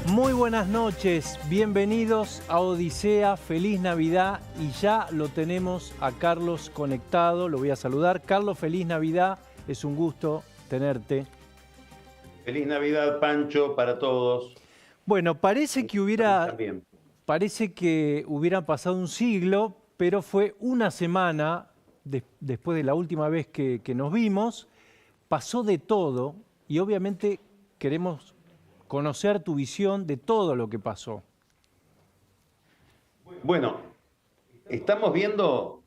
Muy buenas noches, bienvenidos a Odisea, feliz Navidad y ya lo tenemos a Carlos conectado, lo voy a saludar. Carlos, feliz Navidad, es un gusto tenerte. Feliz Navidad, Pancho, para todos. Bueno, parece que hubiera pasado un siglo, pero fue una semana después de la última vez que nos vimos, pasó de todo y obviamente queremos conocer tu visión de todo lo que pasó. Bueno, estamos viendo,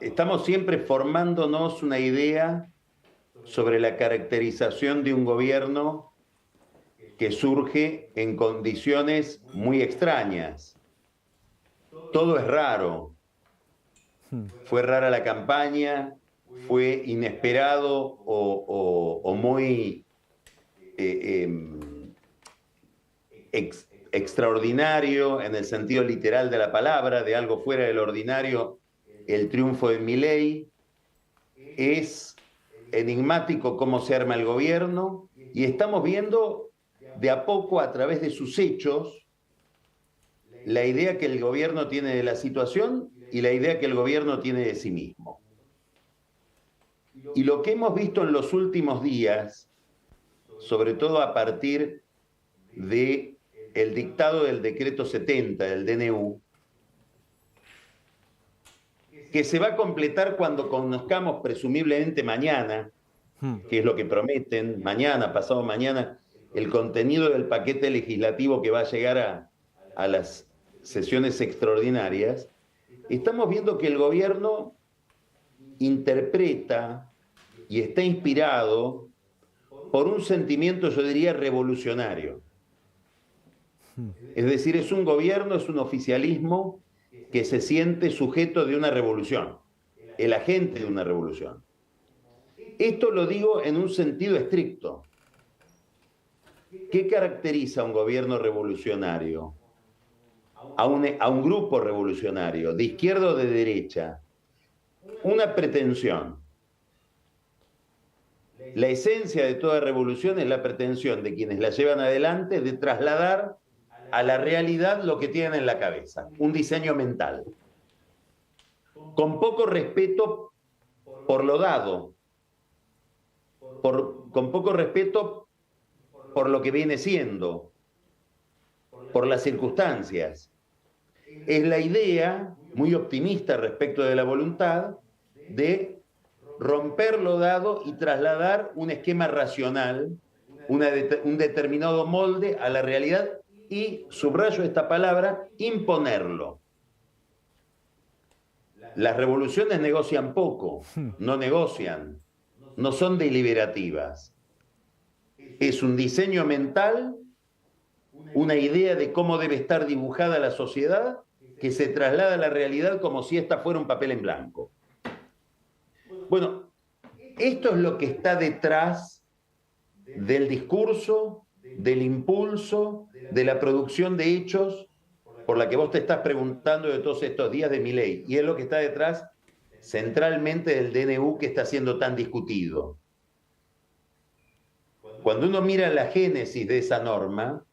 estamos siempre formándonos una idea sobre la caracterización de un gobierno que surge en condiciones muy extrañas. Todo es raro. Fue rara la campaña, fue inesperado o muy extraordinario en el sentido literal de la palabra, de algo fuera del ordinario, el triunfo de Milei. Es enigmático cómo se arma el gobierno y estamos viendo de a poco a través de sus hechos la idea que el gobierno tiene de la situación y la idea que el gobierno tiene de sí mismo. Y lo que hemos visto en los últimos días, sobre todo a partir del dictado del decreto 70 del DNU, que se va a completar cuando conozcamos presumiblemente mañana, que es lo que prometen, mañana, pasado mañana, el contenido del paquete legislativo que va a llegar a las sesiones extraordinarias. Estamos viendo que el gobierno interpreta y está inspirado por un sentimiento, yo diría, revolucionario. Es decir, es un gobierno, es un oficialismo que se siente sujeto de una revolución, el agente de una revolución. Esto lo digo en un sentido estricto. ¿Qué caracteriza a un gobierno revolucionario? A un grupo revolucionario, de izquierda o de derecha. Una pretensión. La esencia de toda revolución es la pretensión de quienes la llevan adelante de trasladar a la realidad lo que tienen en la cabeza, un diseño mental. Con poco respeto por lo dado, con poco respeto por lo que viene siendo, por las circunstancias. Es la idea, muy optimista respecto de la voluntad, de romper lo dado y trasladar un esquema racional, un determinado molde a la realidad y, subrayo esta palabra, imponerlo. Las revoluciones negocian poco, no negocian, no son deliberativas. Es un diseño mental, una idea de cómo debe estar dibujada la sociedad que se traslada a la realidad como si esta fuera un papel en blanco. Bueno, esto es lo que está detrás del discurso, del impulso, de la producción de hechos por la que vos te estás preguntando de todos estos días de Milei. Y es lo que está detrás centralmente del DNU que está siendo tan discutido. Cuando uno mira la génesis de esa norma,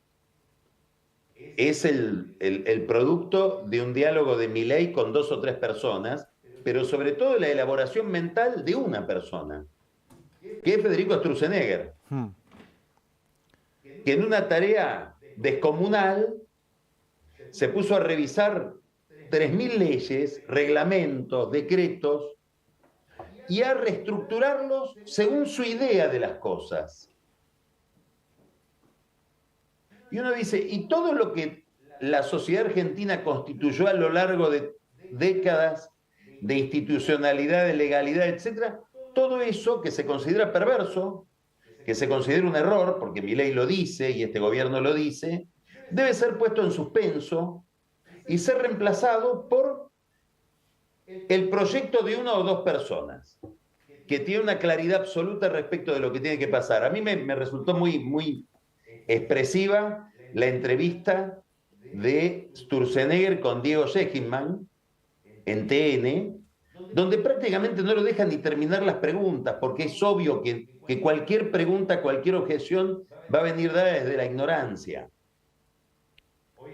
es el producto de un diálogo de Milei con 2 o 3 personas, pero sobre todo la elaboración mental de una persona, que es Federico Sturzenegger, que en una tarea descomunal se puso a revisar 3.000 leyes, reglamentos, decretos, y a reestructurarlos según su idea de las cosas. Y uno dice, ¿y todo lo que la sociedad argentina constituyó a lo largo de décadas de institucionalidad, de legalidad, etcétera? Todo eso que se considera perverso, que se considera un error, porque Milei lo dice y este gobierno lo dice, debe ser puesto en suspenso y ser reemplazado por el proyecto de 1 o 2 personas, que tiene una claridad absoluta respecto de lo que tiene que pasar. A mí me resultó muy expresiva la entrevista de Sturzenegger con Diego Schechenman en TN, donde prácticamente no lo dejan ni terminar las preguntas, porque es obvio que cualquier pregunta, cualquier objeción va a venir dada desde la ignorancia.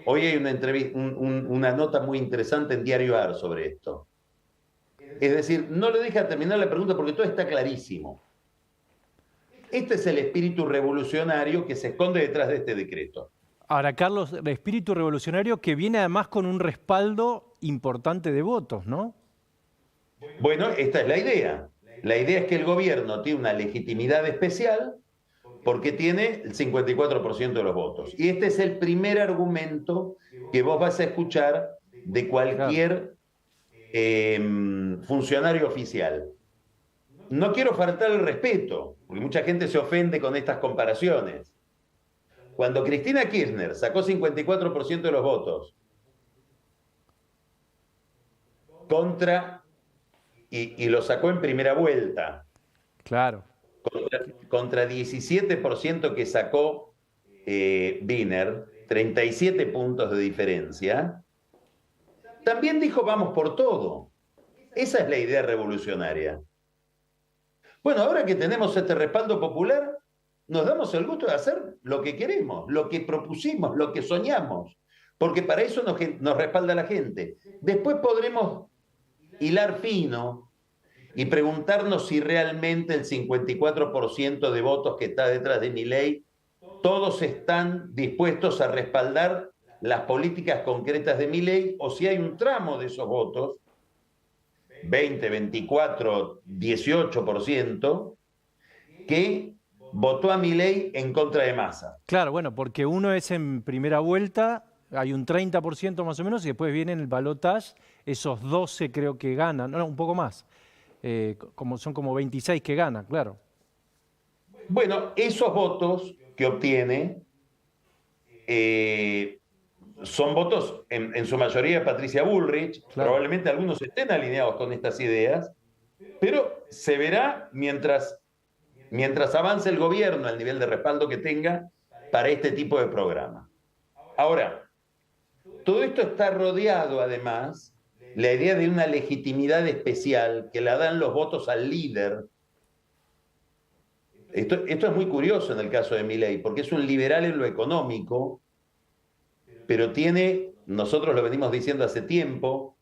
Hoy hay una nota muy interesante en Diario AR sobre esto. Es decir, no le deja terminar la pregunta porque todo está clarísimo. Este es el espíritu revolucionario que se esconde detrás de este decreto. Ahora, Carlos, el espíritu revolucionario que viene además con un respaldo importante de votos, ¿no? Bueno, esta es la idea. La idea es que el gobierno tiene una legitimidad especial porque tiene el 54% de los votos. Y este es el primer argumento que vos vas a escuchar de cualquier funcionario oficial. No quiero faltar el respeto, porque mucha gente se ofende con estas comparaciones. Cuando Cristina Kirchner sacó 54% de los votos y lo sacó en primera vuelta, claro, contra 17% que sacó Wiener, 37 puntos de diferencia, también dijo vamos por todo. Esa es la idea revolucionaria. Bueno, ahora que tenemos este respaldo popular, nos damos el gusto de hacer lo que queremos, lo que propusimos, lo que soñamos, porque para eso nos respalda la gente. Después podremos hilar fino y preguntarnos si realmente el 54% de votos que está detrás de Milei, todos están dispuestos a respaldar las políticas concretas de Milei, o si hay un tramo de esos votos, 20, 24, 18%, que votó a Milei en contra de Massa. Claro, bueno, porque uno es en primera vuelta, hay un 30% más o menos, y después viene en el balotaje, esos 12 creo que ganan, no, un poco más, son como 26 que ganan, claro. Bueno, esos votos que obtiene son votos en su mayoría de Patricia Bullrich, claro. Probablemente algunos estén alineados con estas ideas, pero se verá mientras avance el gobierno al nivel de respaldo que tenga para este tipo de programa. Ahora, todo esto está rodeado además, la idea de una legitimidad especial que la dan los votos al líder. Esto es muy curioso en el caso de Milei, porque es un liberal en lo económico, pero tiene, nosotros lo venimos diciendo hace tiempo,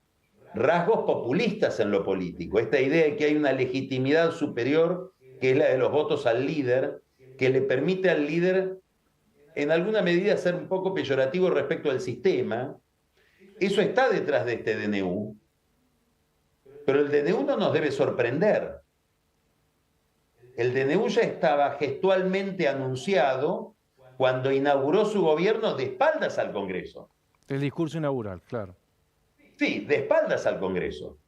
rasgos populistas en lo político. Esta idea de que hay una legitimidad superior, que es la de los votos al líder, que le permite al líder, en alguna medida, ser un poco peyorativo respecto al sistema. Eso está detrás de este DNU. Pero el DNU no nos debe sorprender. El DNU ya estaba gestualmente anunciado cuando inauguró su gobierno de espaldas al Congreso. El discurso inaugural, claro. Sí, de espaldas al Congreso.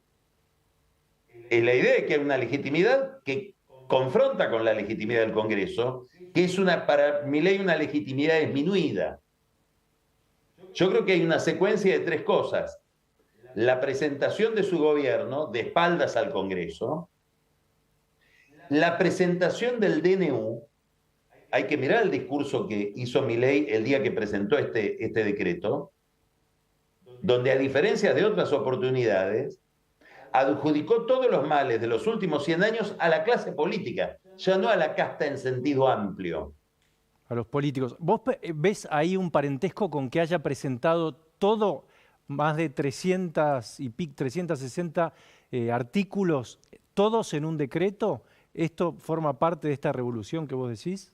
La idea de que hay una legitimidad que confronta con la legitimidad del Congreso, que es para Milei una legitimidad disminuida. Yo creo que hay una secuencia de tres cosas. La presentación de su gobierno de espaldas al Congreso, la presentación del DNU. Hay que mirar el discurso que hizo Milei el día que presentó este decreto, donde a diferencia de otras oportunidades, adjudicó todos los males de los últimos 100 años a la clase política, ya no a la casta en sentido amplio. A los políticos. ¿Vos ves ahí un parentesco con que haya presentado todo, más de 360 artículos, todos en un decreto? ¿Esto forma parte de esta revolución que vos decís?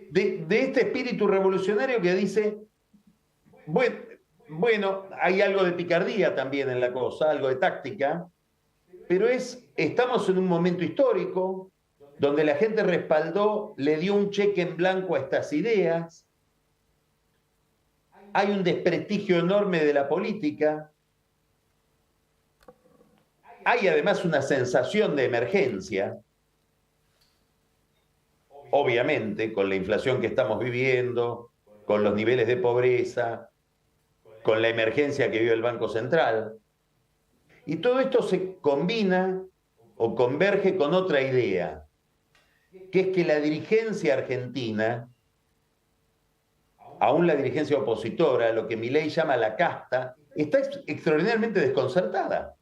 De este espíritu revolucionario que dice, bueno, hay algo de picardía también en la cosa, algo de táctica, pero estamos en un momento histórico donde la gente respaldó, le dio un cheque en blanco a estas ideas, hay un desprestigio enorme de la política, hay además una sensación de emergencia. Obviamente, con la inflación que estamos viviendo, con los niveles de pobreza, con la emergencia que vive el Banco Central. Y todo esto se combina o converge con otra idea, que es que la dirigencia argentina, aún la dirigencia opositora, lo que Milei llama la casta, está extraordinariamente desconcertada.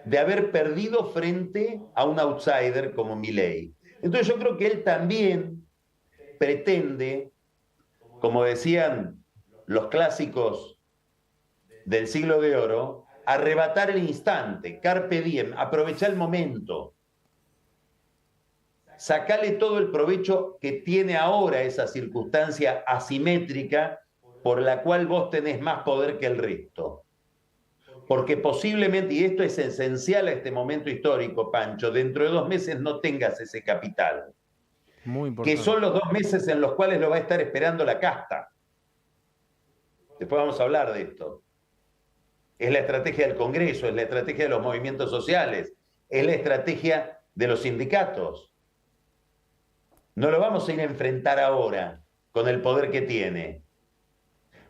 de haber perdido frente a un outsider como Milei. Entonces yo creo que él también pretende, como decían los clásicos del siglo de oro, arrebatar el instante, carpe diem, aprovechar el momento, sacarle todo el provecho que tiene ahora esa circunstancia asimétrica por la cual vos tenés más poder que el resto. Porque posiblemente, y esto es esencial a este momento histórico, Pancho, dentro de 2 meses no tengas ese capital. Muy importante. Que son los 2 meses en los cuales lo va a estar esperando la casta. Después vamos a hablar de esto. Es la estrategia del Congreso, es la estrategia de los movimientos sociales, es la estrategia de los sindicatos. No lo vamos a ir a enfrentar ahora con el poder que tiene.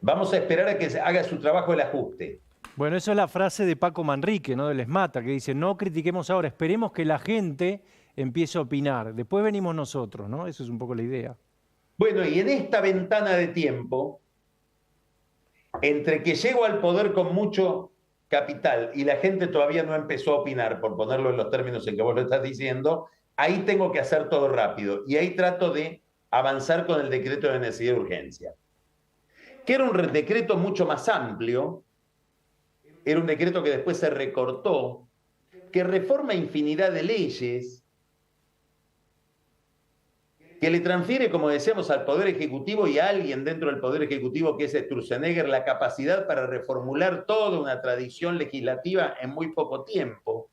Vamos a esperar a que haga su trabajo el ajuste. Bueno, eso es la frase de Paco Manrique, ¿no? Del ESMATA, que dice, no critiquemos ahora, esperemos que la gente empiece a opinar. Después venimos nosotros, ¿no? Esa es un poco la idea. Bueno, y en esta ventana de tiempo, entre que llego al poder con mucho capital y la gente todavía no empezó a opinar, por ponerlo en los términos en que vos lo estás diciendo, ahí tengo que hacer todo rápido. Y ahí trato de avanzar con el decreto de necesidad de urgencia, que era un decreto mucho más amplio, era un decreto que después se recortó, que reforma infinidad de leyes, que le transfiere, como decíamos, al Poder Ejecutivo y a alguien dentro del Poder Ejecutivo, que es Sturzenegger, la capacidad para reformular toda una tradición legislativa en muy poco tiempo,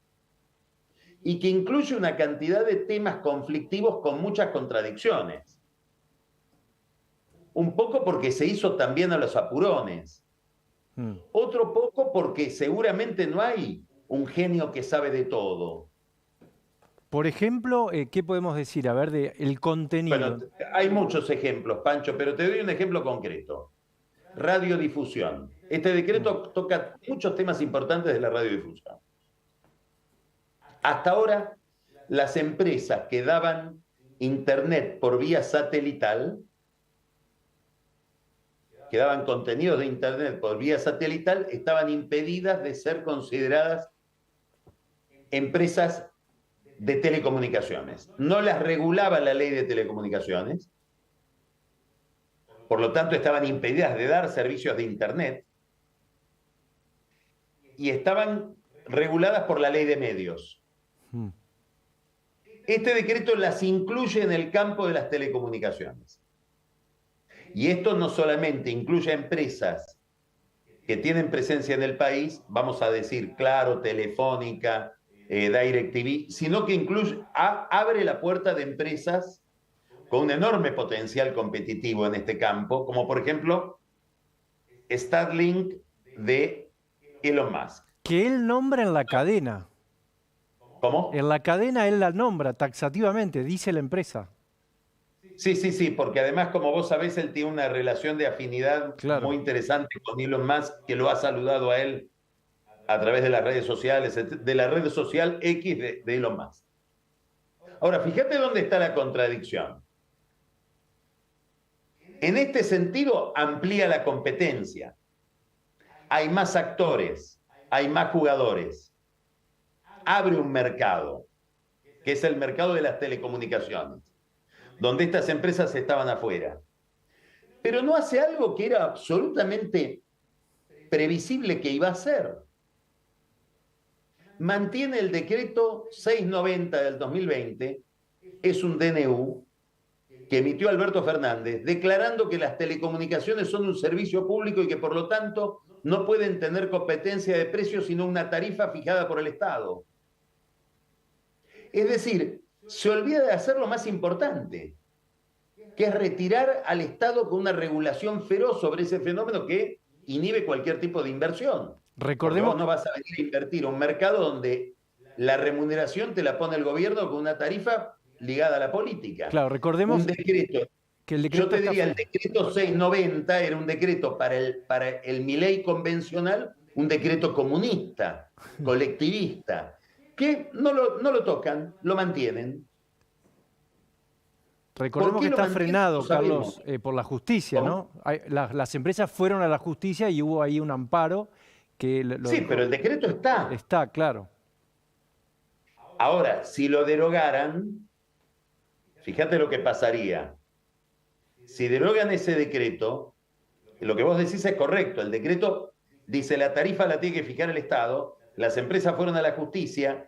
y que incluye una cantidad de temas conflictivos con muchas contradicciones. Un poco porque se hizo también a los apurones. Otro poco porque seguramente no hay un genio que sabe de todo. Por ejemplo, ¿qué podemos decir? A ver, del contenido. Bueno, hay muchos ejemplos, Pancho, pero te doy un ejemplo concreto. Radiodifusión. Este decreto toca muchos temas importantes de la radiodifusión. Hasta ahora, las empresas que daban internet por vía satelital, que daban contenidos de internet por vía satelital, estaban impedidas de ser consideradas empresas de telecomunicaciones. No las regulaba la ley de telecomunicaciones, por lo tanto estaban impedidas de dar servicios de internet y estaban reguladas por la ley de medios. Este decreto las incluye en el campo de las telecomunicaciones. Y esto no solamente incluye a empresas que tienen presencia en el país, vamos a decir, Claro, Telefónica, DirecTV, sino que incluye, abre la puerta de empresas con un enorme potencial competitivo en este campo, como por ejemplo Starlink de Elon Musk. Que él nombra en la cadena. ¿Cómo? En la cadena él la nombra taxativamente, dice la empresa. Sí, porque además, como vos sabés, él tiene una relación de afinidad muy interesante con Elon Musk, que lo ha saludado a él a través de las redes sociales, de la red social X de Elon Musk. Ahora, fíjate dónde está la contradicción. En este sentido, amplía la competencia. Hay más actores, hay más jugadores. Abre un mercado, que es el mercado de las telecomunicaciones, donde estas empresas estaban afuera. Pero no hace algo que era absolutamente previsible que iba a hacer. Mantiene el decreto 690 del 2020, es un DNU que emitió Alberto Fernández, declarando que las telecomunicaciones son un servicio público y que por lo tanto no pueden tener competencia de precios sino una tarifa fijada por el Estado. Es decir, se olvida de hacer lo más importante, que es retirar al Estado con una regulación feroz sobre ese fenómeno que inhibe cualquier tipo de inversión. Recordemos, porque vos no vas a venir a invertir a un mercado donde la remuneración te la pone el gobierno con una tarifa ligada a la política. Claro, recordemos un decreto, que el decreto yo te diría, el decreto 690 era un decreto para el Milei convencional, un decreto comunista, colectivista, que no lo tocan, lo mantienen. Recordemos que está frenado, Carlos, por la justicia, ¿no? Las empresas fueron a la justicia y hubo ahí un amparo que... Sí, pero el decreto está. Está, claro. Ahora, si lo derogaran, fíjate lo que pasaría. Si derogan ese decreto, lo que vos decís es correcto. El decreto dice la tarifa la tiene que fijar el Estado, las empresas fueron a la justicia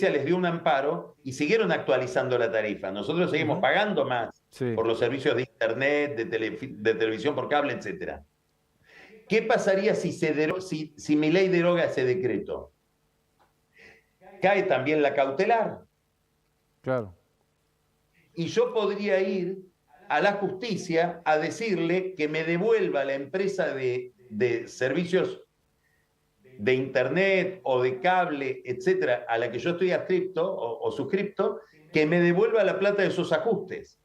les dio un amparo y siguieron actualizando la tarifa. Nosotros seguimos pagando más por los servicios de internet, de televisión por cable, etc. ¿Qué pasaría si mi ley deroga ese decreto? Cae también la cautelar. Claro. Y yo podría ir a la justicia a decirle que me devuelva la empresa de servicios de internet o de cable, etcétera, a la que yo estoy adscripto o suscripto, que me devuelva la plata de esos ajustes.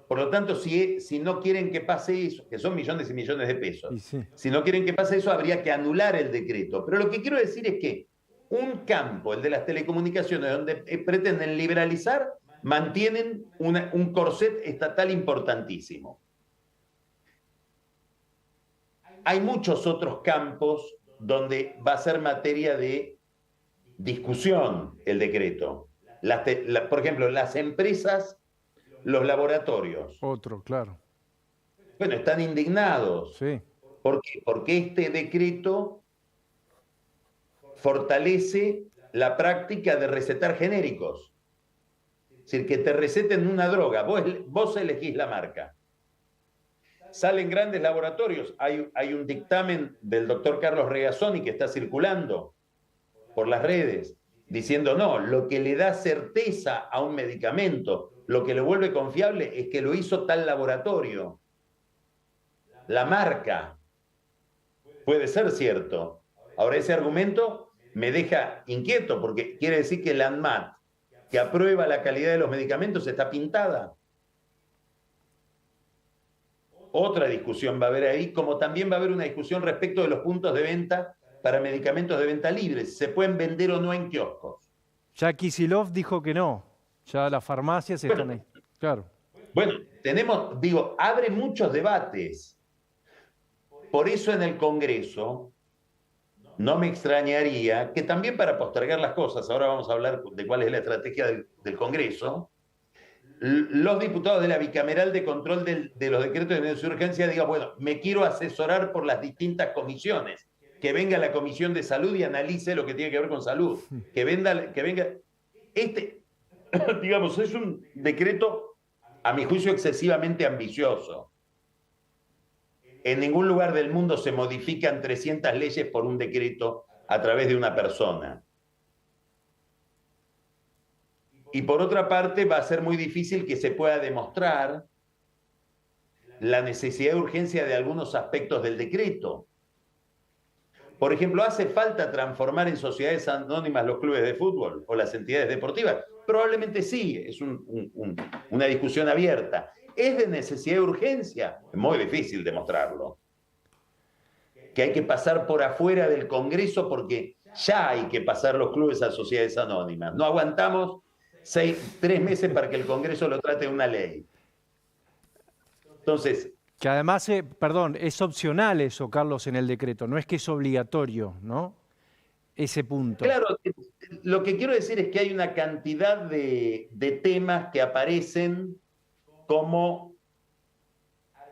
Por lo tanto, si no quieren que pase eso, que son millones y millones de pesos, Sí. si no quieren que pase eso, habría que anular el decreto. Pero lo que quiero decir es que un campo, el de las telecomunicaciones, donde pretenden liberalizar, mantienen un corset estatal importantísimo. Hay muchos otros campos donde va a ser materia de discusión el decreto. Por ejemplo, las empresas, los laboratorios. Otro, claro. Bueno, están indignados. Sí. ¿Por qué? Porque este decreto fortalece la práctica de recetar genéricos. Es decir, que te receten una droga, vos elegís la marca. Salen grandes laboratorios. Hay un dictamen del doctor Carlos Regazzoni que está circulando por las redes diciendo no, lo que le da certeza a un medicamento, lo que lo vuelve confiable es que lo hizo tal laboratorio. La marca puede ser cierto. Ahora ese argumento me deja inquieto porque quiere decir que la ANMAT, que aprueba la calidad de los medicamentos, está pintada. Otra discusión va a haber ahí, como también va a haber una discusión respecto de los puntos de venta para medicamentos de venta libre, si se pueden vender o no en kioscos. Ya Kicillof dijo que no, ya las farmacias están ahí. Claro. Bueno, abre muchos debates. Por eso en el Congreso no me extrañaría que también para postergar las cosas, ahora vamos a hablar de cuál es la estrategia del Congreso, los diputados de la bicameral de control de los decretos de urgencia digan, bueno, me quiero asesorar por las distintas comisiones, que venga la Comisión de Salud y analice lo que tiene que ver con salud, que venga. Digamos, es un decreto, a mi juicio, excesivamente ambicioso. En ningún lugar del mundo se modifican 300 leyes por un decreto a través de una persona. Y por otra parte, va a ser muy difícil que se pueda demostrar la necesidad de urgencia de algunos aspectos del decreto. Por ejemplo, ¿hace falta transformar en sociedades anónimas los clubes de fútbol o las entidades deportivas? Probablemente sí, es una discusión abierta. ¿Es de necesidad de urgencia? Es muy difícil demostrarlo. Que hay que pasar por afuera del Congreso porque ya hay que pasar los clubes a sociedades anónimas. No aguantamos 3 meses para que el Congreso lo trate de una ley. Entonces... Que además, es opcional eso, Carlos, en el decreto, no es que es obligatorio, ¿no? Ese punto. Claro, lo que quiero decir es que hay una cantidad de temas que aparecen como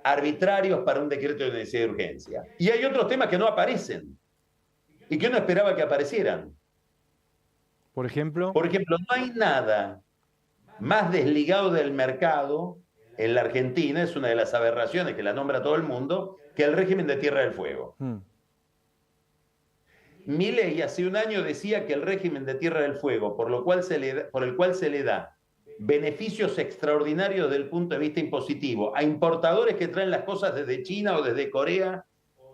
arbitrarios para un decreto de necesidad de urgencia. Y hay otros temas que no aparecen y que uno esperaba que aparecieran. Por ejemplo, no hay nada más desligado del mercado en la Argentina, es una de las aberraciones que la nombra todo el mundo, que el régimen de Tierra del Fuego. Milei hace un año decía que el régimen de Tierra del Fuego, por el cual se le da beneficios extraordinarios desde el punto de vista impositivo a importadores que traen las cosas desde China o desde Corea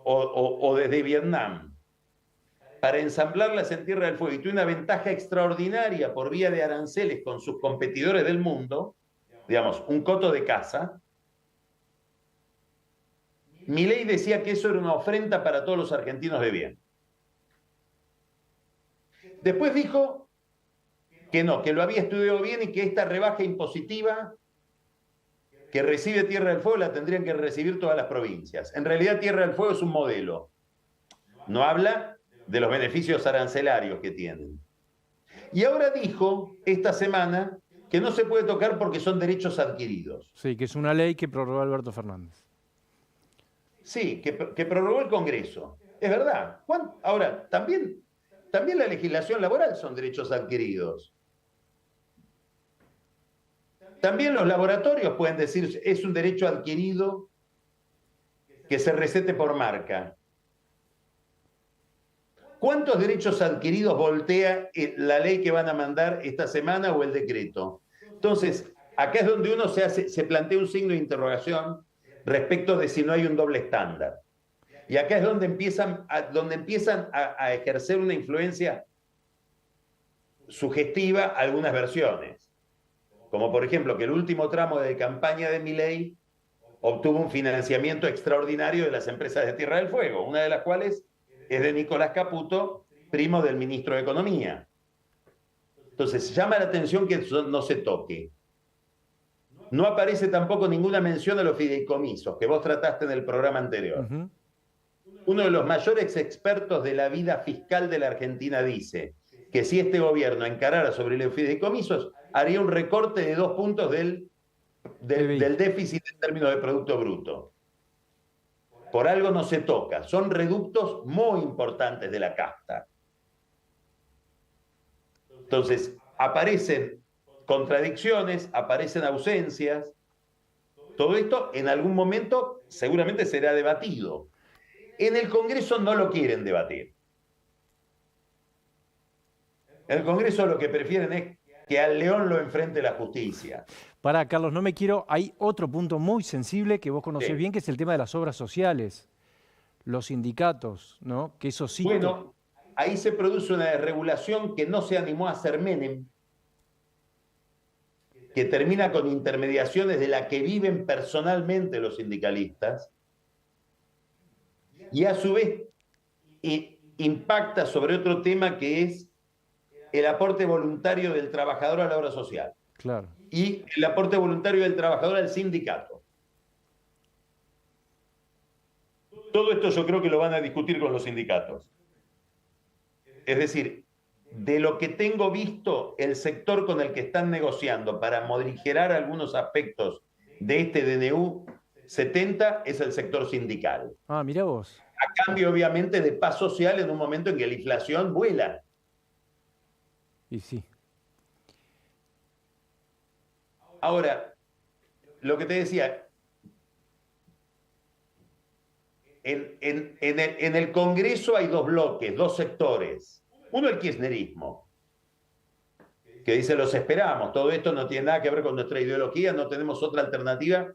o desde Vietnam, para ensamblarlas en Tierra del Fuego, y tiene una ventaja extraordinaria por vía de aranceles con sus competidores del mundo, digamos, un coto de caza. Milei decía que eso era una ofrenda para todos los argentinos de bien. Después dijo que no, que lo había estudiado bien y que esta rebaja impositiva que recibe Tierra del Fuego la tendrían que recibir todas las provincias. En realidad Tierra del Fuego es un modelo. No habla de los beneficios arancelarios que tienen. Y ahora dijo esta semana que no se puede tocar porque son derechos adquiridos. Sí, que es una ley que prorrogó Alberto Fernández. Sí, que prorrogó el Congreso. Es verdad. Ahora, también la legislación laboral son derechos adquiridos. También los laboratorios pueden decir es un derecho adquirido que se recete por marca. ¿Cuántos derechos adquiridos voltea la ley que van a mandar esta semana o el decreto? Entonces, acá es donde uno se plantea un signo de interrogación respecto de si no hay un doble estándar. Y acá es donde empiezan a ejercer una influencia sugestiva algunas versiones. Como por ejemplo que el último tramo de campaña de Milei obtuvo un financiamiento extraordinario de las empresas de Tierra del Fuego, una de las cuales es de Nicolás Caputo, primo del ministro de Economía. Entonces, llama la atención que eso no se toque. No aparece tampoco ninguna mención a los fideicomisos, que vos trataste en el programa anterior. Uno de los mayores expertos de la vida fiscal de la Argentina dice que si este gobierno encarara sobre los fideicomisos, haría un recorte de 2 puntos del déficit en términos de Producto Bruto. Por algo no se toca. Son reductos muy importantes de la casta. Entonces, aparecen contradicciones, aparecen ausencias. Todo esto en algún momento seguramente será debatido. En el Congreso no lo quieren debatir. En el Congreso lo que prefieren es que al león lo enfrente la justicia. Pará, Carlos, no me quiero... Hay otro punto muy sensible que vos conocés bien, que es el tema de las obras sociales, los sindicatos, ¿no? Que eso sí... Bueno, ahí se produce una desregulación que no se animó a hacer Menem, que termina con intermediaciones de la que viven personalmente los sindicalistas, y a su vez impacta sobre otro tema que es el aporte voluntario del trabajador a la obra social. Claro. Y el aporte voluntario del trabajador al sindicato. Todo esto yo creo que lo van a discutir con los sindicatos. Es decir, de lo que tengo visto, el sector con el que están negociando para morigerar algunos aspectos de este DNU 70 es el sector sindical. Ah, mirá vos. A cambio, obviamente, de paz social en un momento en que la inflación vuela. Y sí. Ahora, lo que te decía, en el Congreso hay 2 bloques, 2 sectores. Uno, el kirchnerismo, que dice, los esperamos, todo esto no tiene nada que ver con nuestra ideología, no tenemos otra alternativa,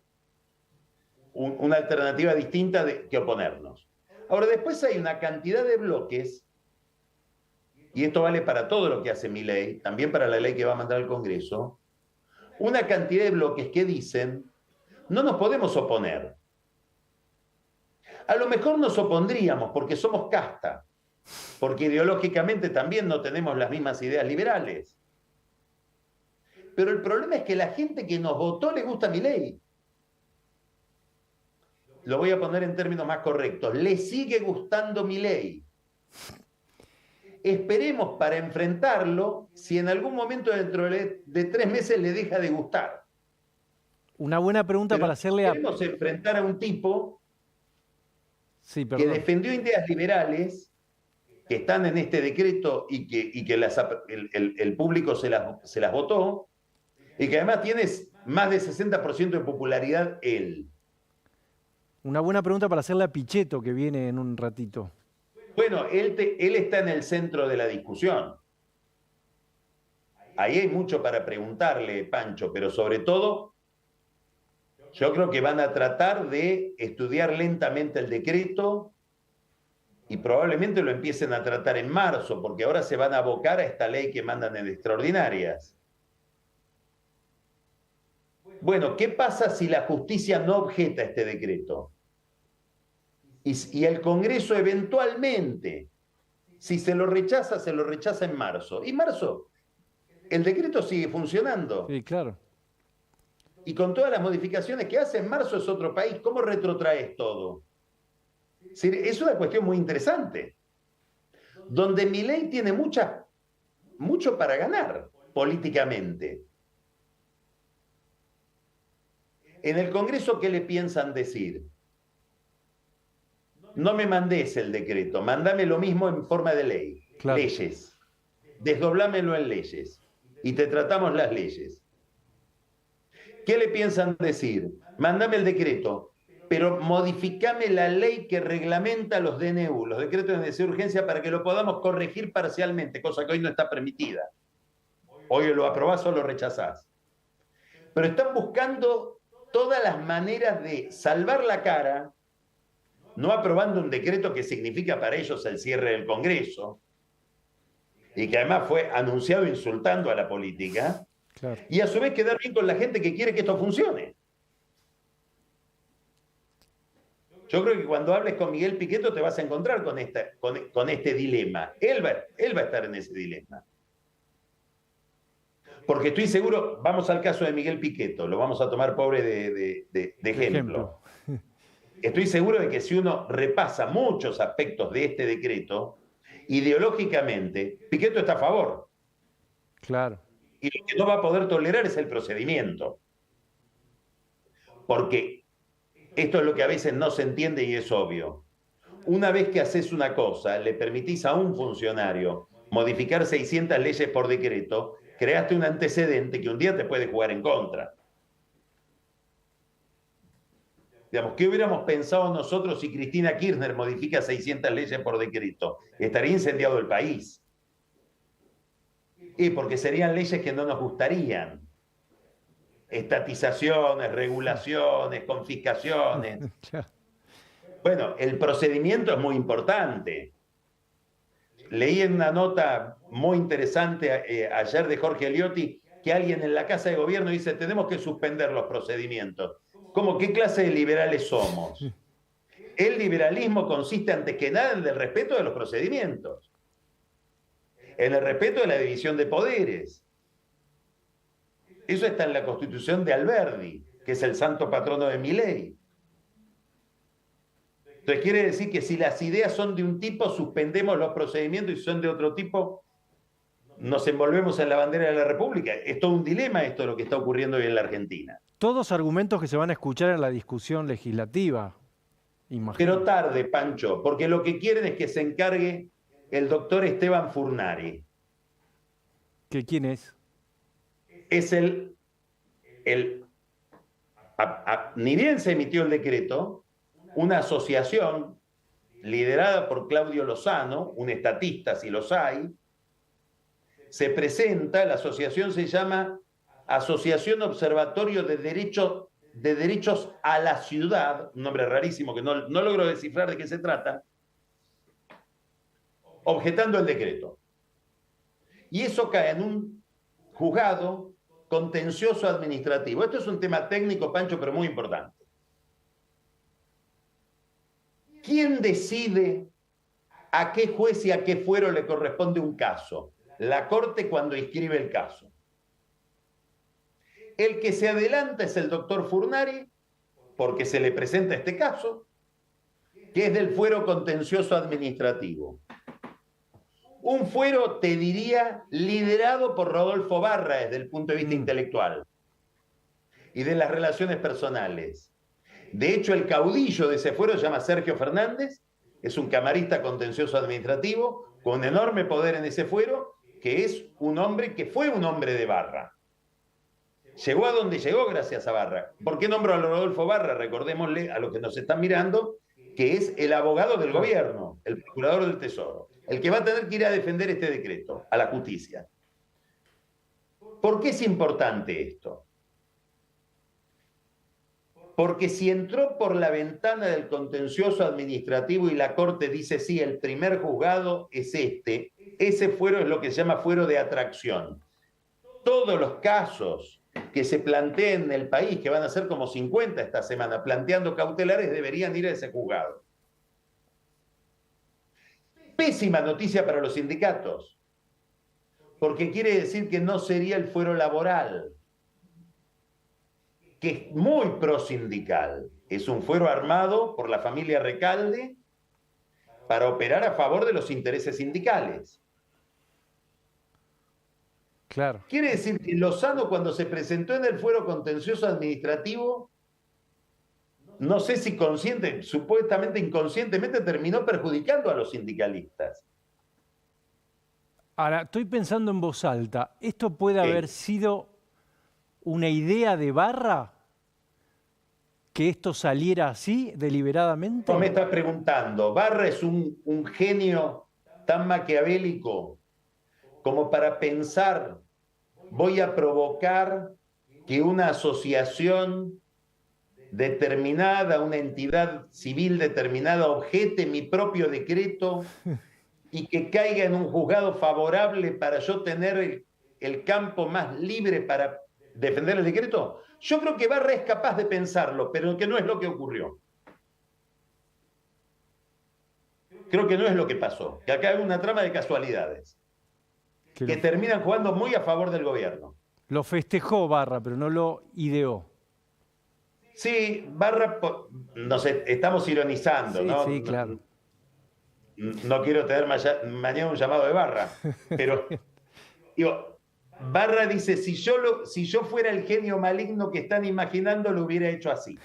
una alternativa distinta que oponernos. Ahora, después hay una cantidad de bloques, y esto vale para todo lo que hace Milei, también para la ley que va a mandar al Congreso, una cantidad de bloques que dicen, no nos podemos oponer. A lo mejor nos opondríamos porque somos casta, porque ideológicamente también no tenemos las mismas ideas liberales. Pero el problema es que la gente que nos votó le gusta Milei. Lo voy a poner en términos más correctos. Le sigue gustando Milei. Esperemos para enfrentarlo si en algún momento dentro de 3 meses le deja de gustar. Una buena pregunta Pero para hacerle a... Queremos enfrentar a un tipo Sí, que defendió ideas liberales que están en este decreto y que el público se las votó, y que además tiene más de 60% de popularidad él. Una buena pregunta para hacerle a Pichetto, que viene en un ratito. Bueno, él está en el centro de la discusión. Ahí hay mucho para preguntarle, Pancho, pero sobre todo, yo creo que van a tratar de estudiar lentamente el decreto y probablemente lo empiecen a tratar en marzo, porque ahora se van a abocar a esta ley que mandan en extraordinarias. Bueno, ¿qué pasa si la justicia no objeta este decreto? Y el Congreso eventualmente, si se lo rechaza en marzo. Y marzo, el decreto sigue funcionando. Sí, claro. Y con todas las modificaciones que hace, en marzo es otro país. ¿Cómo retrotraes todo? Es una cuestión muy interesante, donde Milei tiene muchas mucho para ganar políticamente. En el Congreso, ¿qué le piensan decir? No me mandes el decreto, mándame lo mismo en forma de ley, Claro. leyes. Desdoblámelo en leyes y te tratamos las leyes. ¿Qué le piensan decir? Mándame el decreto, pero modificame la ley que reglamenta los DNU, los decretos de necesidad de urgencia, para que lo podamos corregir parcialmente, cosa que hoy no está permitida. Hoy lo aprobás o lo rechazás. Pero están buscando todas las maneras de salvar la cara, no aprobando un decreto que significa para ellos el cierre del Congreso, y que además fue anunciado insultando a la política, Claro. y a su vez quedar bien con la gente que quiere que esto funcione. Yo creo que cuando hables con Miguel Pichetto te vas a encontrar con este dilema. Él va a estar en ese dilema. Porque estoy seguro, vamos al caso de Miguel Pichetto, lo vamos a tomar pobre de ejemplo. Estoy seguro de que si uno repasa muchos aspectos de este decreto, ideológicamente, Pichetto está a favor. Claro. Y lo que no va a poder tolerar es el procedimiento. Porque esto es lo que a veces no se entiende y es obvio. Una vez que haces una cosa, le permitís a un funcionario modificar 600 leyes por decreto, creaste un antecedente que un día te puede jugar en contra. Digamos, ¿qué hubiéramos pensado nosotros si Cristina Kirchner modifica 600 leyes por decreto? Estaría incendiado el país. Y porque serían leyes que no nos gustarían. Estatizaciones, regulaciones, confiscaciones. Bueno, el procedimiento es muy importante. Leí en una nota muy interesante ayer de Jorge Eliotti que alguien en la Casa de Gobierno dice: tenemos que suspender los procedimientos. ¿Cómo? ¿Qué clase de liberales somos? El liberalismo consiste antes que nada en el respeto de los procedimientos, en el respeto de la división de poderes. Eso está en la Constitución de Alberdi, que es el santo patrono de Milei. Entonces quiere decir que si las ideas son de un tipo, suspendemos los procedimientos, y si son de otro tipo, nos envolvemos en la bandera de la República. Es todo un dilema esto de lo que está ocurriendo hoy en la Argentina. Todos argumentos que se van a escuchar en la discusión legislativa, imagino. Pero tarde, Pancho, porque lo que quieren es que se encargue el doctor Esteban Furnari. ¿Quién es? Es ni bien se emitió el decreto, una asociación liderada por Claudio Lozano, un estatista si los hay, se presenta. La asociación se llama Asociación Observatorio de Derechos a la Ciudad, un nombre rarísimo que no logro descifrar de qué se trata, objetando el decreto. Y eso cae en un juzgado contencioso administrativo. Esto es un tema técnico, Pancho, pero muy importante. ¿Quién decide a qué juez y a qué fuero le corresponde un caso? La Corte cuando inscribe el caso. El que se adelanta es el doctor Furnari, porque se le presenta este caso, que es del fuero contencioso administrativo. Un fuero, te diría, liderado por Rodolfo Barra desde el punto de vista intelectual y de las relaciones personales. De hecho, el caudillo de ese fuero se llama Sergio Fernández, es un camarista contencioso administrativo con enorme poder en ese fuero, que es un hombre que fue un hombre de Barra. Llegó a donde llegó gracias a Barra. ¿Por qué nombro a Rodolfo Barra? Recordémosle a los que nos están mirando que es el abogado del gobierno, el procurador del Tesoro, el que va a tener que ir a defender este decreto a la justicia. ¿Por qué es importante esto? Porque si entró por la ventana del contencioso administrativo y la Corte dice sí, el primer juzgado es este, ese fuero es lo que se llama fuero de atracción. Todos los casos que se planteen en el país, que van a ser como 50 esta semana, planteando cautelares, deberían ir a ese juzgado. Pésima noticia para los sindicatos, porque quiere decir que no sería el fuero laboral, que es muy prosindical. Es un fuero armado por la familia Recalde para operar a favor de los intereses sindicales. Claro. Quiere decir que Lozano, cuando se presentó en el fuero contencioso administrativo, no sé si consciente, supuestamente inconscientemente, terminó perjudicando a los sindicalistas. Ahora, estoy pensando en voz alta. ¿Esto puede haber sido una idea de Barra? ¿Que esto saliera así, deliberadamente? No me estás preguntando, ¿Barra es un genio tan maquiavélico como para pensar, voy a provocar que una asociación determinada, una entidad civil determinada, objete mi propio decreto y que caiga en un juzgado favorable para yo tener el campo más libre para defender el decreto? Yo creo que Barra es capaz de pensarlo, pero que no es lo que ocurrió. Creo que no es lo que pasó, que acá hay una trama de casualidades que terminan jugando muy a favor del gobierno. Lo festejó Barra, pero no lo ideó. Sí, Barra, no sé, estamos ironizando, Sí, ¿no? sí, claro. No quiero tener mañana un llamado de Barra, pero digo, Barra dice, si yo fuera el genio maligno que están imaginando, lo hubiera hecho así.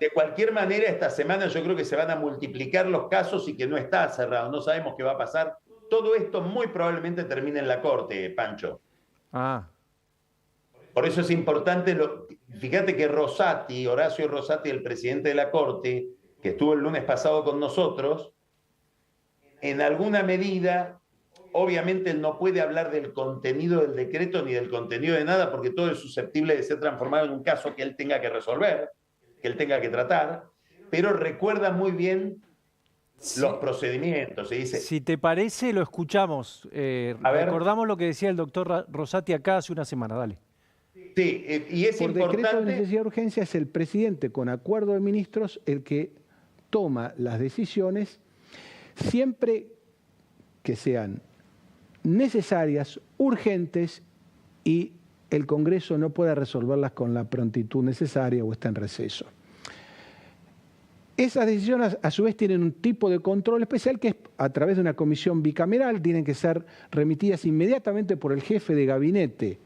De cualquier manera, esta semana yo creo que se van a multiplicar los casos y que no está cerrado, no sabemos qué va a pasar. Todo esto muy probablemente termine en la corte, Pancho. Por eso es importante, fíjate que Rosati, Horacio Rosati, el presidente de la corte, que estuvo el lunes pasado con nosotros, en alguna medida, obviamente él no puede hablar del contenido del decreto ni del contenido de nada, porque todo es susceptible de ser transformado en un caso que él tenga que resolver, que él tenga que tratar, pero recuerda muy bien los procedimientos. Dice, si te parece, lo escuchamos. Recordamos lo que decía el doctor Rosati acá hace una semana, dale. Sí, y es por importante... decreto de necesidad de urgencia es el presidente, con acuerdo de ministros, el que toma las decisiones siempre que sean necesarias, urgentes y el Congreso no pueda resolverlas con la prontitud necesaria o está en receso. Esas decisiones a su vez tienen un tipo de control especial que es a través de una comisión bicameral, tienen que ser remitidas inmediatamente por el jefe de gabinete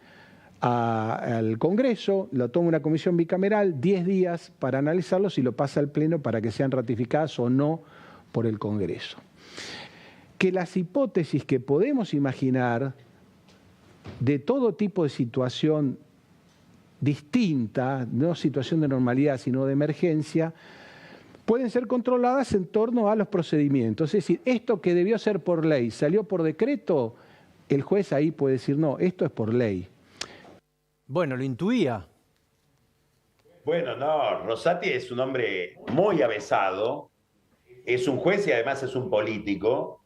al Congreso, lo toma una comisión bicameral, 10 días para analizarlos y lo pasa al Pleno para que sean ratificadas o no por el Congreso. Que las hipótesis que podemos imaginar de todo tipo de situación distinta, no situación de normalidad, sino de emergencia, pueden ser controladas en torno a los procedimientos. Es decir, esto que debió ser por ley, salió por decreto, el juez ahí puede decir, no, esto es por ley. Bueno, lo intuía. Bueno, no, Rosati es un hombre muy avesado, es un juez y además es un político,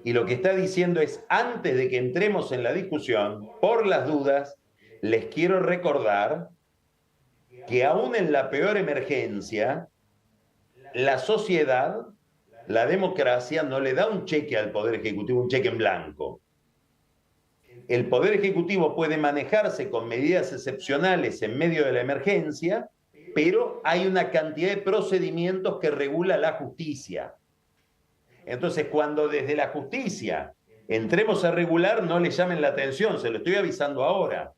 y lo que está diciendo es, antes de que entremos en la discusión, por las dudas, les quiero recordar que aún en la peor emergencia, la sociedad, la democracia, no le da un cheque al Poder Ejecutivo, un cheque en blanco. El Poder Ejecutivo puede manejarse con medidas excepcionales en medio de la emergencia, pero hay una cantidad de procedimientos que regula la justicia. Entonces, cuando desde la justicia entremos a regular, no le llamen la atención, se lo estoy avisando ahora.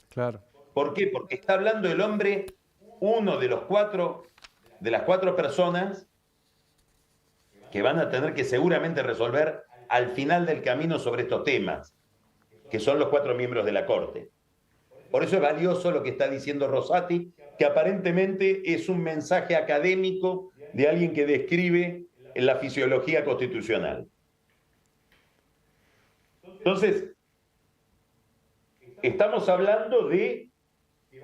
Claro. ¿Por qué? Porque está hablando el hombre, uno de las cuatro personas que van a tener que seguramente resolver al final del camino sobre estos temas, que son los 4 miembros de la Corte. Por eso es valioso lo que está diciendo Rosati, que aparentemente es un mensaje académico de alguien que describe la fisiología constitucional. Entonces, estamos hablando de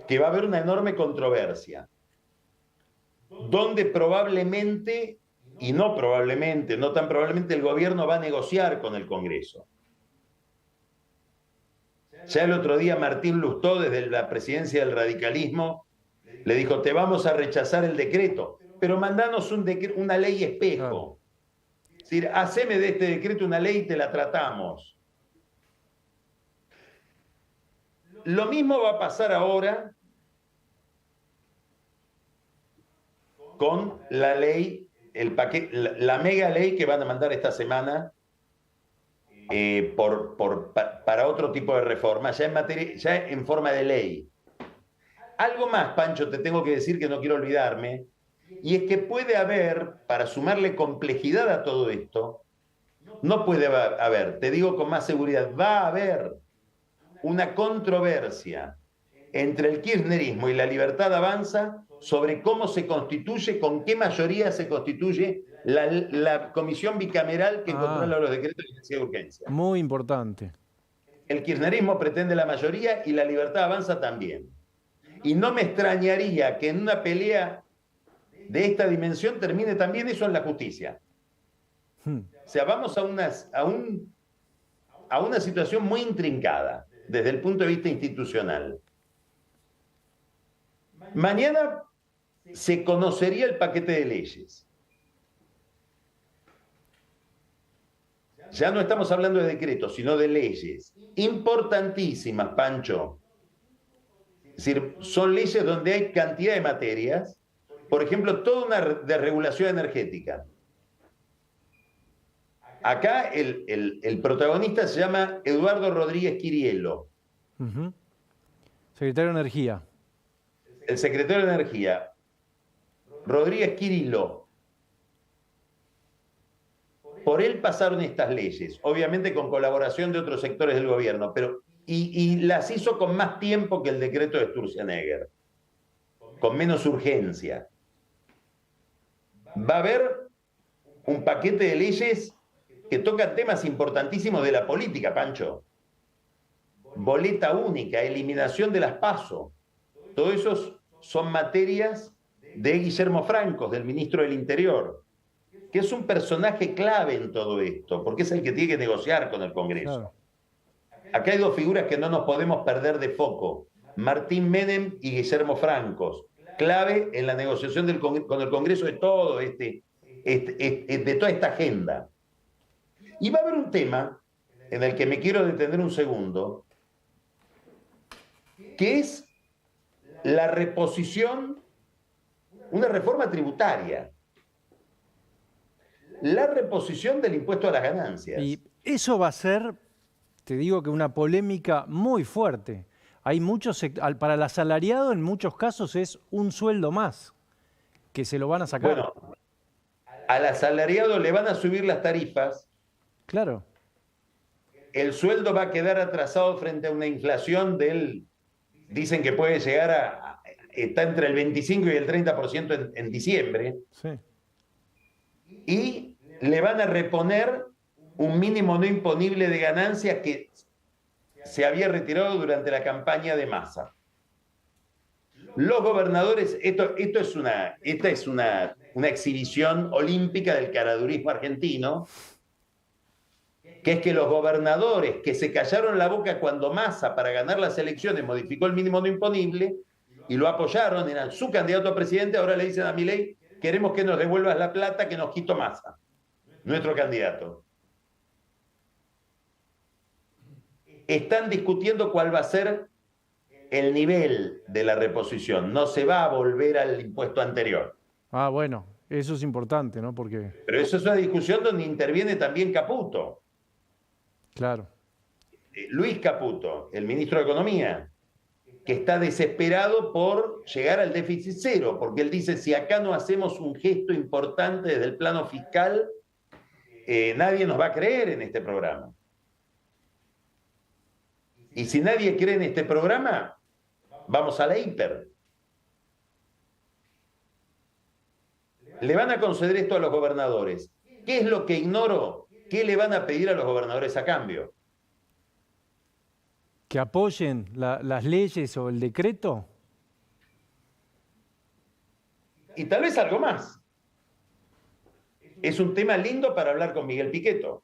que va a haber una enorme controversia, donde probablemente, y no probablemente, no tan probablemente, el gobierno va a negociar con el Congreso. Ya el otro día Martín Lustó, desde la presidencia del radicalismo, le dijo, te vamos a rechazar el decreto, pero mandanos una ley espejo. Es decir, haceme de este decreto una ley y te la tratamos. Lo mismo va a pasar ahora con la ley, la mega ley que van a mandar esta semana para otro tipo de reforma, ya en forma de ley. Algo más, Pancho, te tengo que decir que no quiero olvidarme, y es que puede haber, para sumarle complejidad a todo esto, no puede haber, te digo con más seguridad, va a haber una controversia entre el kirchnerismo y la Libertad Avanza sobre cómo se constituye, con qué mayoría se constituye la comisión bicameral que controla los decretos de necesidad de urgencia. Muy importante. El kirchnerismo pretende la mayoría y la Libertad Avanza también. Y no me extrañaría que en una pelea de esta dimensión termine también eso en la justicia. O sea, vamos a una situación muy intrincada desde el punto de vista institucional. Mañana se conocería el paquete de leyes. Ya no estamos hablando de decretos, sino de leyes importantísimas, Pancho. Es decir, son leyes donde hay cantidad de materias, por ejemplo, toda una desregulación energética. Acá el protagonista se llama Eduardo Rodríguez Quiriello. Secretario de Energía. El secretario de Energía, Rodríguez Quiriello. Por él pasaron estas leyes, obviamente con colaboración de otros sectores del gobierno, y las hizo con más tiempo que el decreto de Sturzenegger, con menos urgencia. Va a haber un paquete de leyes que tocan temas importantísimos de la política, Pancho. Boleta única, eliminación de las PASO. Todo eso son materias de Guillermo Francos, del ministro del Interior, que es un personaje clave en todo esto, porque es el que tiene que negociar con el Congreso. Claro. Acá hay dos figuras que no nos podemos perder de foco: Martín Menem y Guillermo Francos, clave en la negociación con el Congreso de todo de toda esta agenda. Y va a haber un tema en el que me quiero detener un segundo, que es la reposición, una reforma tributaria. La reposición del impuesto a las ganancias. Y eso va a ser, te digo que una polémica muy fuerte. Hay muchos, para el asalariado en muchos casos es un sueldo más que se lo van a sacar. Bueno, al asalariado le van a subir las tarifas. Claro. El sueldo va a quedar atrasado frente a una inflación dicen que puede llegar está entre el 25 y el 30% en diciembre. Sí. Y le van a reponer un mínimo no imponible de ganancias que se había retirado durante la campaña de Massa. Los gobernadores, esta es una exhibición olímpica del caradurismo argentino, que es que los gobernadores que se callaron la boca cuando Massa, para ganar las elecciones, modificó el mínimo no imponible y lo apoyaron, eran su candidato a presidente, ahora le dicen a Milei: queremos que nos devuelvas la plata que nos quitó Massa, nuestro candidato. Están discutiendo cuál va a ser el nivel de la reposición. No se va a volver al impuesto anterior. Ah, bueno, eso es importante, ¿no? Porque... Pero eso es una discusión donde interviene también Caputo. Claro. Luis Caputo, el ministro de Economía, que está desesperado por llegar al déficit cero, porque él dice: si acá no hacemos un gesto importante desde el plano fiscal, nadie nos va a creer en este programa. Y si nadie cree en este programa, vamos a la hiper. Le van a conceder esto a los gobernadores. ¿Qué es lo que ignoro? ¿Qué le van a pedir a los gobernadores a cambio? ¿Que apoyen las leyes o el decreto? Y tal vez algo más. Es un tema lindo para hablar con Miguel Pichetto.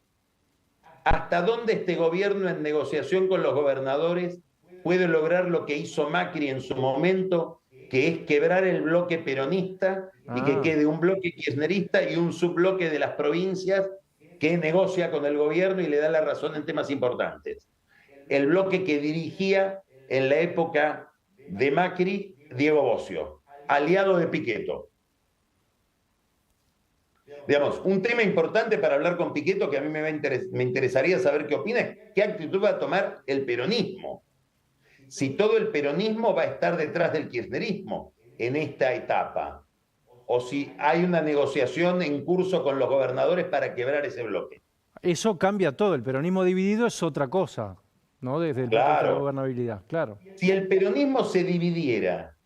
¿Hasta dónde este gobierno, en negociación con los gobernadores, puede lograr lo que hizo Macri en su momento, que es quebrar el bloque peronista y que quede un bloque kirchnerista y un subbloque de las provincias que negocia con el gobierno y le da la razón en temas importantes? El bloque que dirigía en la época de Macri, Diego Bossio, aliado de Pichetto. Digamos, un tema importante para hablar con Pichetto que a mí me interesaría saber qué opina es qué actitud va a tomar el peronismo. Si todo el peronismo va a estar detrás del kirchnerismo en esta etapa, o si hay una negociación en curso con los gobernadores para quebrar ese bloque. Eso cambia todo. El peronismo dividido es otra cosa, ¿no? Desde el punto de vista de la gobernabilidad, claro. Si el peronismo se dividiera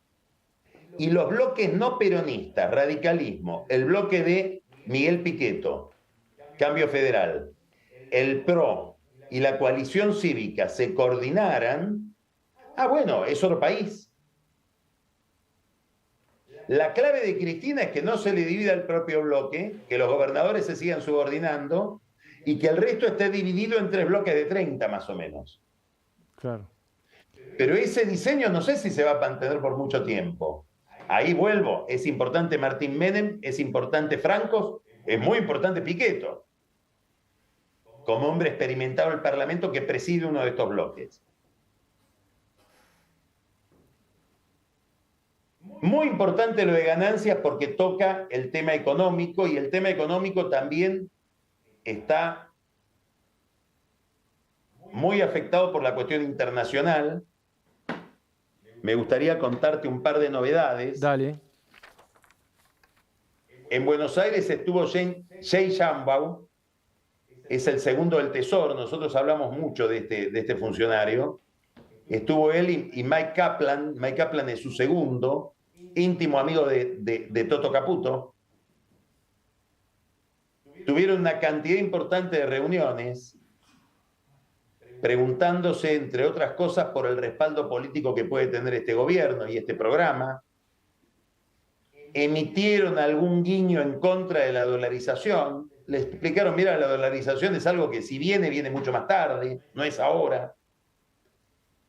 y los bloques no peronistas, radicalismo, el bloque de Miguel Pichetto, Cambio Federal, el PRO y la coalición cívica se coordinaran, bueno, es otro país. La clave de Cristina es que no se le divida el propio bloque, que los gobernadores se sigan subordinando y que el resto esté dividido en 3 bloques de 30 más o menos. Claro. Pero ese diseño no sé si se va a mantener por mucho tiempo. Ahí vuelvo, es importante Martín Menem, es importante Francos, es muy importante Pichetto, como hombre experimentado del Parlamento que preside uno de estos bloques. Muy importante lo de ganancias porque toca el tema económico y el tema económico también está muy afectado por la cuestión internacional. Me gustaría contarte un par de novedades. Dale. En Buenos Aires estuvo Jay Shambaugh, es el segundo del Tesoro, nosotros hablamos mucho de este funcionario. Estuvo él y Mike Kaplan es su segundo, íntimo amigo de Toto Caputo. Tuvieron una cantidad importante de reuniones, preguntándose, entre otras cosas, por el respaldo político que puede tener este gobierno y este programa. Emitieron algún guiño en contra de la dolarización. Le explicaron, mira, la dolarización es algo que si viene, viene mucho más tarde, no es ahora.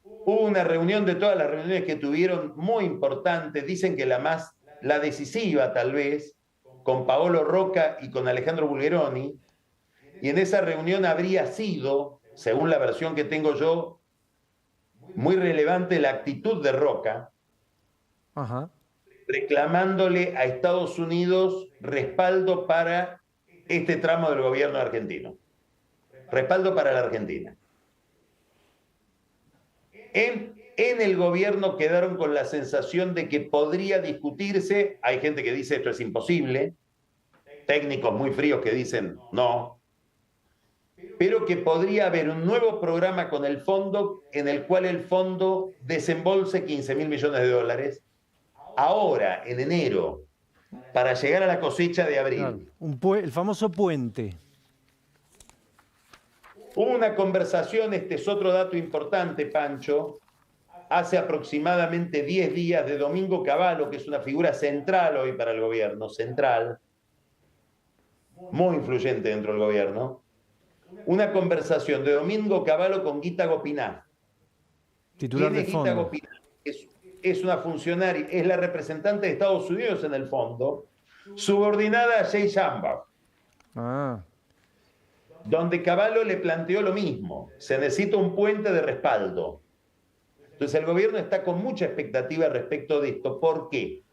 Hubo una reunión de todas las reuniones que tuvieron muy importante, dicen que la decisiva tal vez, con Paolo Rocca y con Alejandro Bulgeroni, y en esa reunión habría sido, según la versión que tengo yo, muy relevante la actitud de Rocca, reclamándole a Estados Unidos respaldo para este tramo del gobierno argentino. Respaldo para la Argentina. En el gobierno quedaron con la sensación de que podría discutirse, hay gente que dice esto es imposible, técnicos muy fríos que dicen no, pero que podría haber un nuevo programa con el fondo en el cual el fondo desembolse 15.000 millones de dólares ahora, en enero, para llegar a la cosecha de abril. Claro, el famoso puente. Hubo una conversación, este es otro dato importante, Pancho, hace aproximadamente 10 días de Domingo Cavallo, que es una figura central hoy para el gobierno, central, muy influyente dentro del gobierno, una conversación de Domingo Cavallo con Guita Gopinath. Titular de fondo. Guita Gopinath? Es una funcionaria, es la representante de Estados Unidos en el fondo, subordinada a Jay Shambaugh. Donde Cavallo le planteó lo mismo, se necesita un puente de respaldo. Entonces el gobierno está con mucha expectativa respecto de esto. ¿Por qué?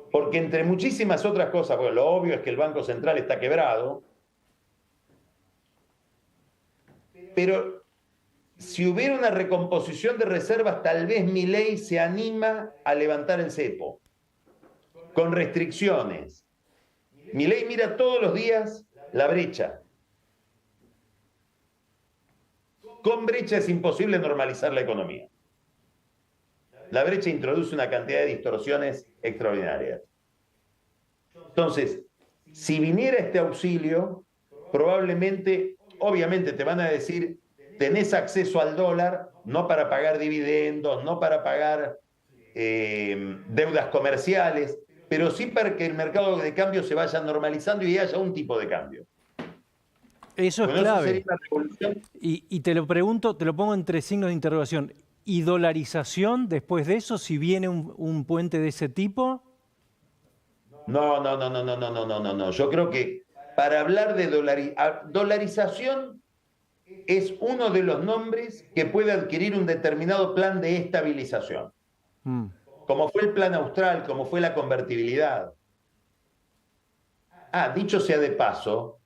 Porque entre muchísimas otras cosas, bueno, lo obvio es que el Banco Central está quebrado, pero si hubiera una recomposición de reservas, tal vez Milei se anima a levantar el cepo, con restricciones. Milei mira todos los días la brecha. Con brecha es imposible normalizar la economía. La brecha introduce una cantidad de distorsiones extraordinarias. Entonces, si viniera este auxilio, probablemente, obviamente te van a decir, tenés acceso al dólar, no para pagar dividendos, no para pagar deudas comerciales, pero sí para que el mercado de cambio se vaya normalizando y haya un tipo de cambio. Eso es clave. Y te lo pregunto, te lo pongo entre signos de interrogación. ¿Y dolarización después de eso, si viene un puente de ese tipo? No. Yo creo que para hablar de dolarización es uno de los nombres que puede adquirir un determinado plan de estabilización. Como fue el plan austral, como fue la convertibilidad. Dicho sea de paso,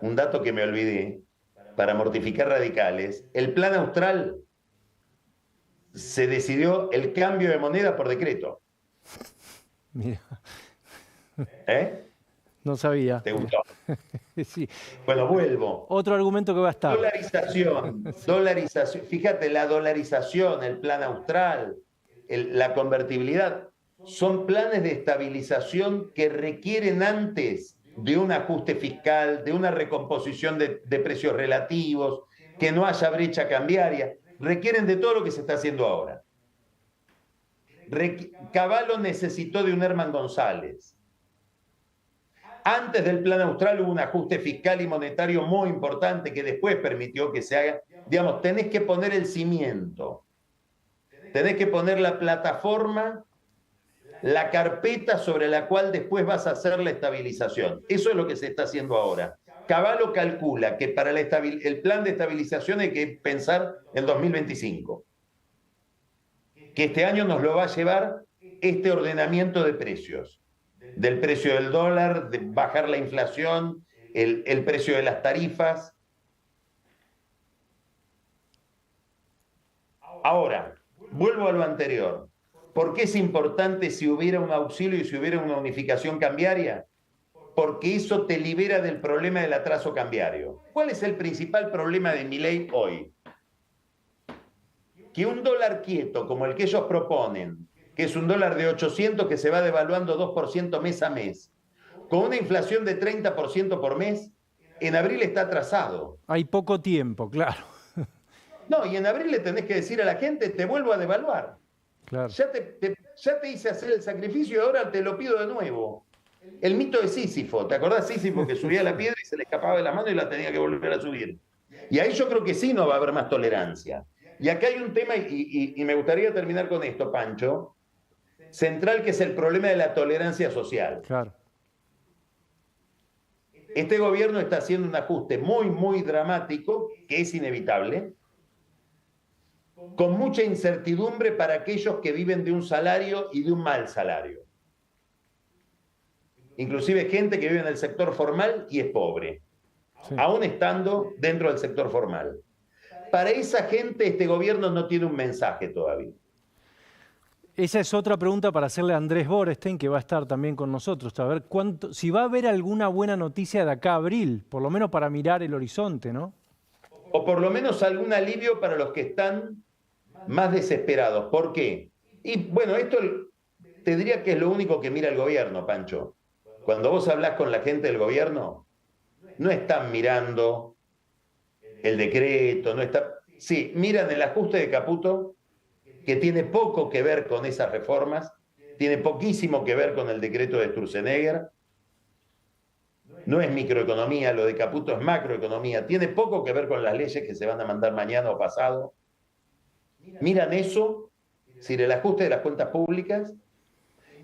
un dato que me olvidé, para mortificar radicales, el plan austral se decidió el cambio de moneda por decreto. Mira, ¿Eh? no sabía. ¿Te gustó? Sí. Bueno, vuelvo. Otro argumento que va a estar. Dolarización. Fíjate, la dolarización, el plan austral, la convertibilidad, son planes de estabilización que requieren antes de un ajuste fiscal, de una recomposición de precios relativos, que no haya brecha cambiaria, requieren de todo lo que se está haciendo ahora. Cavallo necesitó de un Herman González. Antes del plan austral hubo un ajuste fiscal y monetario muy importante que después permitió que se haga. Digamos, tenés que poner el cimiento, tenés que poner la plataforma, la carpeta sobre la cual después vas a hacer la estabilización. Eso es lo que se está haciendo ahora. Cavallo calcula que para el plan de estabilización hay que pensar en 2025. Que este año nos lo va a llevar este ordenamiento de precios. Del precio del dólar, de bajar la inflación, el precio de las tarifas. Ahora, vuelvo a lo anterior. ¿Por qué es importante si hubiera un auxilio y si hubiera una unificación cambiaria? Porque eso te libera del problema del atraso cambiario. ¿Cuál es el principal problema de Milei hoy? Que un dólar quieto, como el que ellos proponen, que es un dólar de 800 que se va devaluando 2% mes a mes, con una inflación de 30% por mes, en abril está atrasado. Hay poco tiempo, claro. No, y en abril le tenés que decir a la gente, te vuelvo a devaluar. Claro. Ya te hice hacer el sacrificio y ahora te lo pido de nuevo. El mito de Sísifo, ¿te acordás Sísifo que subía la piedra y se le escapaba de la mano y la tenía que volver a subir? Y ahí yo creo que sí no va a haber más tolerancia. Y acá hay un tema, y me gustaría terminar con esto, Pancho, central, que es el problema de la tolerancia social. Claro. Este gobierno está haciendo un ajuste muy, muy dramático, que es inevitable, con mucha incertidumbre para aquellos que viven de un salario y de un mal salario. Inclusive gente que vive en el sector formal y es pobre, sí, aún estando dentro del sector formal. Para esa gente este gobierno no tiene un mensaje todavía. Esa es otra pregunta para hacerle a Andrés Borestein, que va a estar también con nosotros. A ver si va a haber alguna buena noticia de acá a abril, por lo menos para mirar el horizonte, ¿no? O por lo menos algún alivio para los que están más desesperados. ¿Por qué? Y bueno, esto te diría que es lo único que mira el gobierno, Pancho. Cuando vos hablás con la gente del gobierno, no están mirando el decreto, no está. Sí, miran el ajuste de Caputo, que tiene poco que ver con esas reformas, tiene poquísimo que ver con el decreto de Sturzenegger. No es microeconomía, lo de Caputo es macroeconomía, tiene poco que ver con las leyes que se van a mandar mañana o pasado. Miran eso, es decir, el ajuste de las cuentas públicas,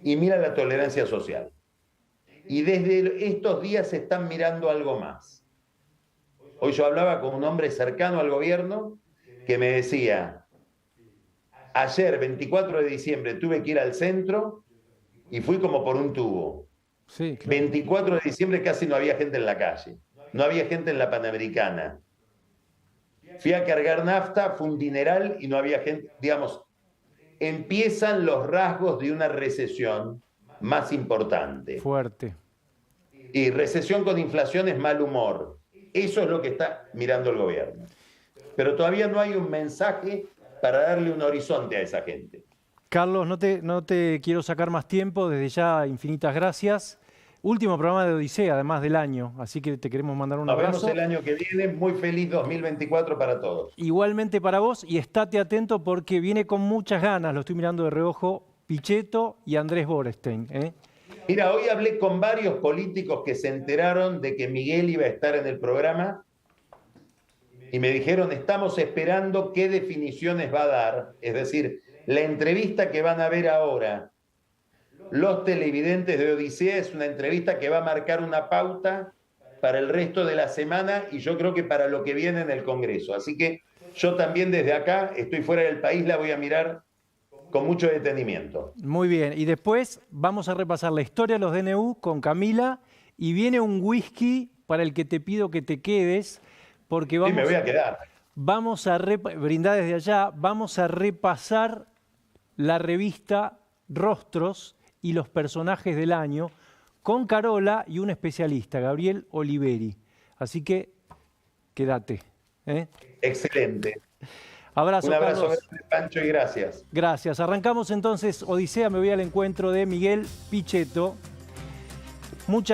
y miran la tolerancia social. Y desde estos días se están mirando algo más. Hoy yo hablaba con un hombre cercano al gobierno que me decía, ayer, 24 de diciembre, tuve que ir al centro y fui como por un tubo. Sí, claro. 24 de diciembre casi no había gente en la calle, no había gente en la Panamericana. Fui a cargar nafta, fue un dineral y no había gente. Digamos, empiezan los rasgos de una recesión más importante. Fuerte. Y recesión con inflación es mal humor. Eso es lo que está mirando el gobierno. Pero todavía no hay un mensaje para darle un horizonte a esa gente. Carlos, no te quiero sacar más tiempo. Desde ya, infinitas gracias. Último programa de Odisea, además del año. Así que te queremos mandar un abrazo. Nos vemos el año que viene. Muy feliz 2024 para todos. Igualmente para vos. Y estate atento porque viene con muchas ganas. Lo estoy mirando de reojo. Pichetto y Andrés Borestein. Mira, hoy hablé con varios políticos que se enteraron de que Miguel iba a estar en el programa y me dijeron, estamos esperando qué definiciones va a dar. Es decir, la entrevista que van a ver ahora los televidentes de Odisea es una entrevista que va a marcar una pauta para el resto de la semana y yo creo que para lo que viene en el Congreso. Así que yo también desde acá, estoy fuera del país, la voy a mirar con mucho detenimiento. Muy bien. Y después vamos a repasar la historia de los DNU con Camila y viene un whisky para el que te pido que te quedes porque Sí, me voy a quedar. vamos a brindar desde allá, vamos a repasar la revista Rostros y los personajes del año con Carola y un especialista, Gabriel Oliveri. Así que quédate. Excelente. Abrazo, Un abrazo Carlos. grande, Pancho, y gracias. Gracias. Arrancamos entonces Odisea, me voy al encuentro de Miguel Pichetto.